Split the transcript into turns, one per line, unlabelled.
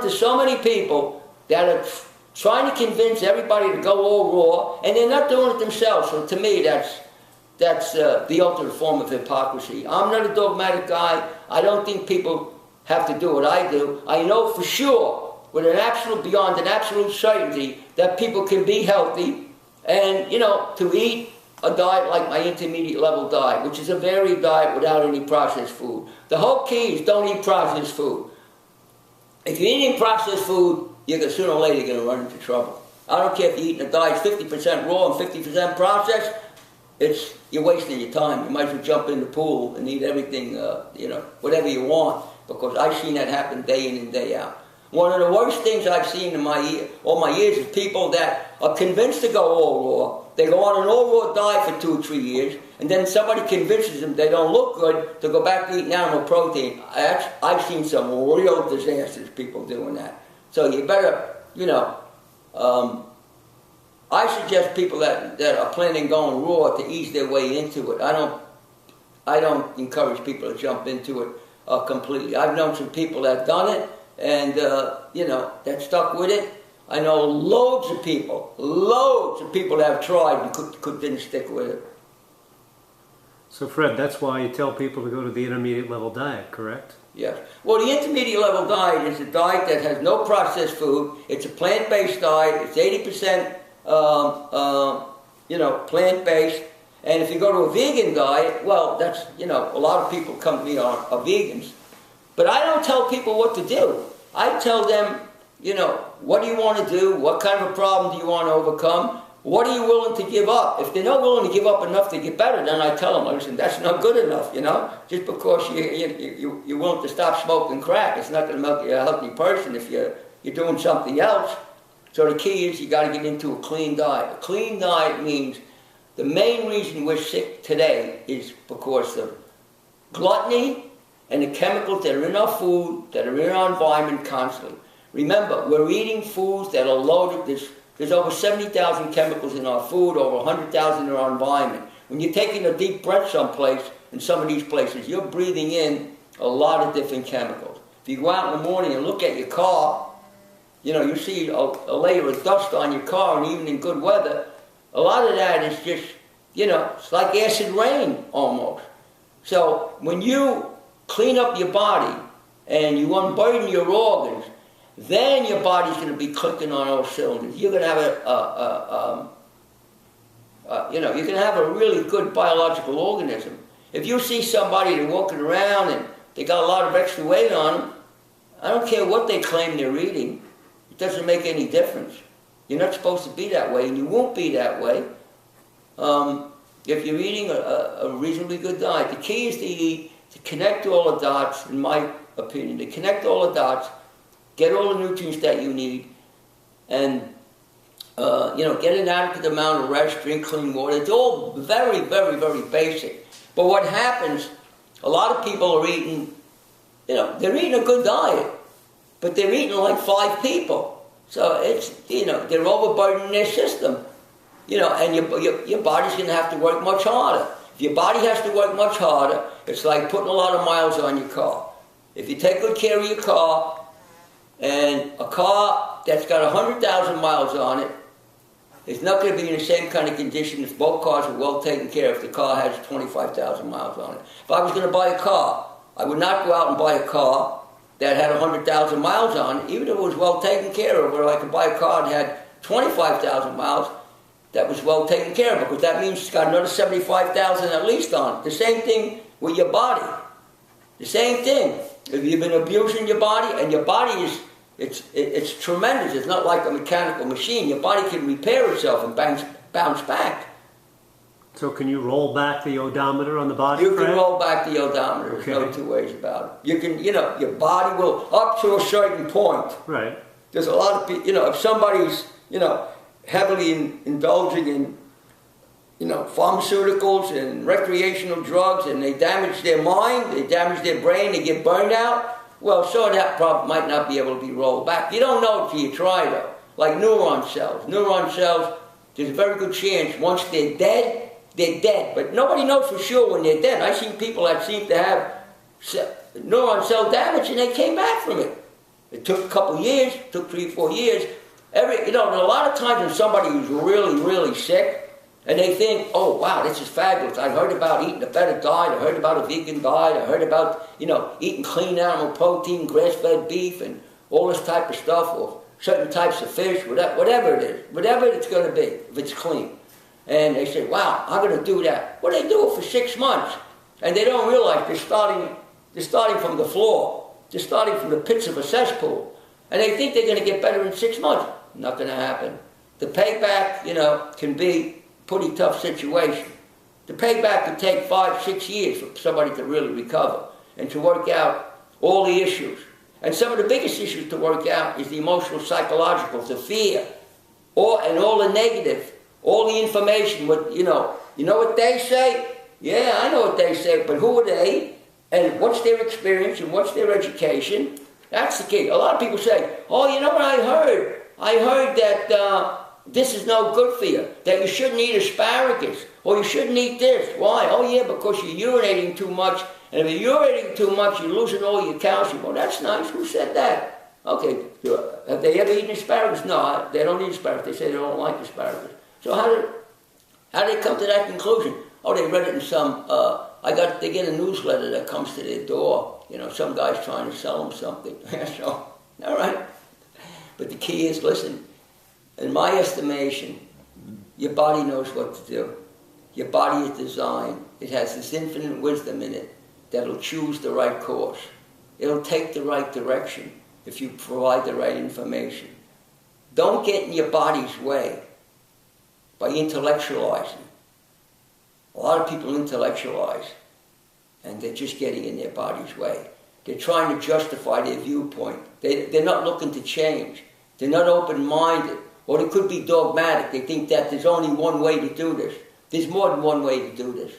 to so many people that are trying to convince everybody to go all raw, and they're not doing it themselves. So to me, that's the ultimate form of hypocrisy. I'm not a dogmatic guy. I don't think people have to do what I do. I know for sure, with an absolute, beyond an absolute certainty, that people can be healthy and, you know, to eat a diet like my intermediate level diet, which is a varied diet without any processed food. The whole key is don't eat processed food. If you're eating processed food, you're sooner or later going to run into trouble. I don't care if you're eating a diet 50% raw and 50% processed. You're wasting your time. You might as well jump in the pool and eat everything, you know, whatever you want, because I've seen that happen day in and day out. One of the worst things I've seen in all my years is people that are convinced to go all raw. They go on an all raw diet for 2 or 3 years, and then somebody convinces them they don't look good to go back to eating animal protein. I've seen some real disasters, people doing that. So you better, you know, I suggest people that are planning going raw to ease their way into it. I don't encourage people to jump into it completely. I've known some people that have done it, and you know, that stuck with it. I know loads of people that have tried and didn't stick with it.
So Fred, that's why you tell people to go to the intermediate level diet, correct?
Yes. Well, the intermediate level diet is a diet that has no processed food. It's a plant-based diet. It's 80%, you know, plant-based. And if you go to a vegan diet, well, that's, you know, a lot of people come to me are vegans. But I don't tell people what to do. I tell them, you know, what do you want to do? What kind of a problem do you want to overcome? What are you willing to give up? If they're not willing to give up enough to get better, then I tell them, listen, that's not good enough, you know? Just because you're willing to stop smoking crack, it's not going to make you a healthy person if you're doing something else. So the key is you got to get into a clean diet. A clean diet means the main reason we're sick today is because of gluttony and the chemicals that are in our food, that are in our environment constantly. Remember, we're eating foods that are loaded. There's over 70,000 chemicals in our food, over 100,000 in our environment. When you're taking a deep breath someplace, in some of these places, you're breathing in a lot of different chemicals. If you go out in the morning and look at your car, you know, you see a layer of dust on your car, and even in good weather, a lot of that is just, you know, it's like acid rain almost. So when you clean up your body and you unburden your organs, then your body's going to be clicking on all cylinders. You're going to have you know, you can have a really good biological organism. If you see somebody that's walking around and they got a lot of extra weight on them, I don't care what they claim they're eating. It doesn't make any difference. You're not supposed to be that way, and you won't be that way if you're eating a reasonably good diet. The key is to eat, to connect all the dots, in my opinion, to connect all the dots, get all the nutrients that you need, and you know, get an adequate amount of rest, drink clean water. It's all very, very, very basic. But what happens, a lot of people are eating, you know, they're eating a good diet, but they're eating like 5 people. So it's, you know, they're overburdening their system. You know, and your body's going to have to work much harder. If your body has to work much harder, it's like putting a lot of miles on your car. If you take good care of your car, and a car that's got 100,000 miles on it is not going to be in the same kind of condition if both cars are well taken care of if the car has 25,000 miles on it. If I was going to buy a car, I would not go out and buy a car that had 100,000 miles on it, even if it was well taken care of, or I could buy a car that had 25,000 miles that was well taken care of, because that means it's got another 75,000 at least on it. The same thing with your body. The same thing. If you've been abusing your body, and your body is, it's tremendous. It's not like a mechanical machine. Your body can repair itself and bounce back.
So can you roll back the odometer on the body?
You can roll back the odometer. There's no two ways about it. You can, you know, your body will, up to a certain point.
Right.
There's a lot of people, you know, if somebody's, you know, heavily indulging in, you know, pharmaceuticals and recreational drugs, and they damage their mind, they damage their brain, they get burned out, well, so that problem might not be able to be rolled back. You don't know until you try, though. Like neuron cells. Neuron cells, there's a very good chance once they're dead, they're dead. But nobody knows for sure when they're dead. I've seen people that seem to have neuron cell damage and they came back from it. It took a couple years, took 3 or 4 years. You know, and a lot of times when somebody who's really, really sick, and they think, oh, wow, this is fabulous. I heard about eating a better diet. I heard about a vegan diet. I heard about, you know, eating clean animal protein, grass-fed beef, and all this type of stuff, or certain types of fish, whatever it is, whatever it's going to be, if it's clean. And they say, wow, I'm going to do that. Well, they do it for 6 months, and they don't realize they're starting from the floor. They're starting from the pits of a cesspool. And they think they're going to get better in 6 months. Not going to happen. The payback, you know, can be a pretty tough situation. The payback could take 5, 6 years for somebody to really recover and to work out all the issues. And some of the biggest issues to work out is the emotional, psychological, the fear, and all the negative, all the information. You know what they say? Yeah, I know what they say, but who are they? And what's their experience and what's their education? That's the key. A lot of people say, oh, you know what I heard? I heard that this is no good for you, that you shouldn't eat asparagus, or you shouldn't eat this. Why? Oh, yeah, because you're urinating too much, and if you're urinating too much, you're losing all your calcium. Well, that's nice. Who said that? Okay, have they ever eaten asparagus? No, they don't eat asparagus. They say they don't like asparagus. So how did they come to that conclusion? Oh, they read it in some, they get a newsletter that comes to their door. You know, some guy's trying to sell them something. So, all right. But the key is, listen, in my estimation, your body knows what to do. Your body is designed. It has this infinite wisdom in it that'll choose the right course. It'll take the right direction if you provide the right information. Don't get in your body's way by intellectualizing. A lot of people intellectualize, and they're just getting in their body's way. They're trying to justify their viewpoint. They're not looking to change. They're not open-minded. Or they could be dogmatic. They think that there's only one way to do this. There's more than one way to do this.